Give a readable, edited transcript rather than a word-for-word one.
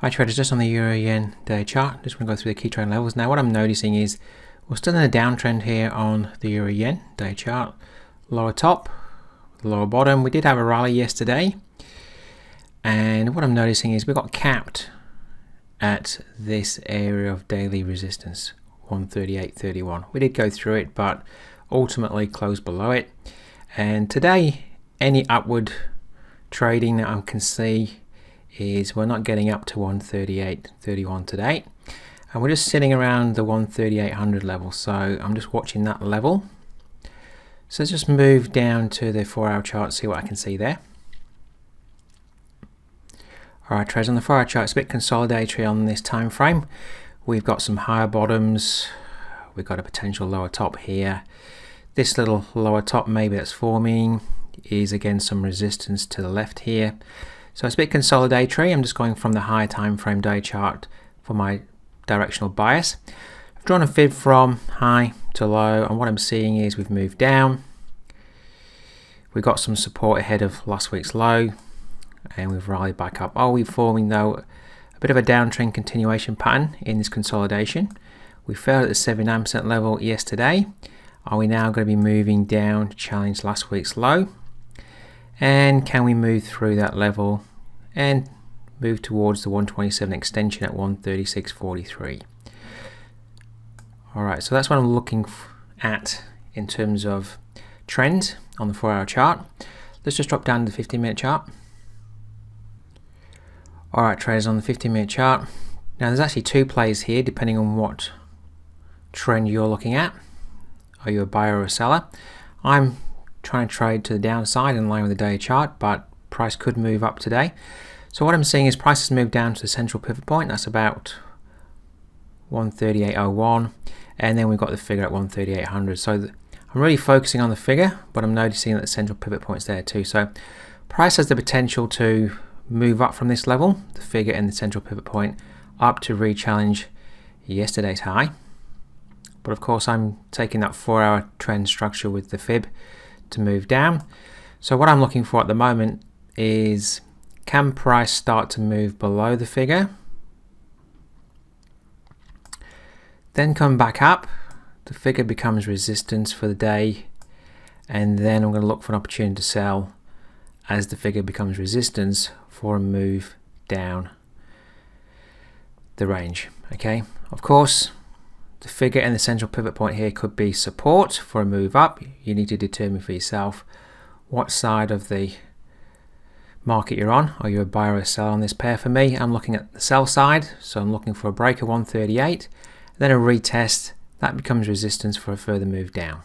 Hi traders, just on the Euro Yen day chart, just going to go through the key trade levels. Now what I'm noticing is we're still in a downtrend here on the Euro Yen day chart. Lower top, lower bottom. We did have a rally yesterday, and what I'm noticing is we got capped at this area of daily resistance, 138.31. We did go through it, but ultimately closed below it. And today, any upward trading that I can see is we're not getting up to 138.31 today, and we're just sitting around the 13800 level. So I'm just watching that level. So let's just move down to the 4-hour chart, see what I can see there. Alright traders, on the 4-hour chart, it's a bit consolidatory on this time frame. We've got some higher bottoms, we've got a potential lower top here. This little lower top maybe that's forming is again some resistance to the left here. So it's a bit consolidatory. I'm just going from the higher time frame day chart for my directional bias. I've drawn a fib from high to low, and what I'm seeing is we've moved down. We've got some support ahead of last week's low, and we've rallied back up. Are we forming though a bit of a downtrend continuation pattern in this consolidation? We failed at the 79% level yesterday. Are we now going to be moving down to challenge last week's low? And can we move through that level and move towards the 127 extension at 136.43? Alright, so that's what I'm looking at in terms of trend on the 4-hour chart. Let's just drop down to the 15-minute chart. Alright traders, on the 15-minute chart, now there's actually two plays here depending on what trend you're looking at. Are you a buyer or a seller? I'm trying to trade to the downside in line with the day chart, but price could move up today. So what I'm seeing is price has moved down to the central pivot point. That's about 138.01, and then we've got the figure at 13800. So I'm really focusing on the figure, but I'm noticing that the central pivot point's there too. So price has the potential to move up from this level, the figure and the central pivot point, up to re-challenge yesterday's high. But of course I'm taking that 4-hour trend structure with the fib to move down. So what I'm looking for at the moment is, can price start to move below the figure, then come back up, the figure becomes resistance for the day, and then I'm going to look for an opportunity to sell as the figure becomes resistance for a move down the range. Okay, of course the figure and the central pivot point here could be support for a move up. You need to determine for yourself what side of the market you're on. Are you a buyer or a seller on this pair? For me, I'm looking at the sell side, so I'm looking for a break of 138, then a retest that becomes resistance for a further move down.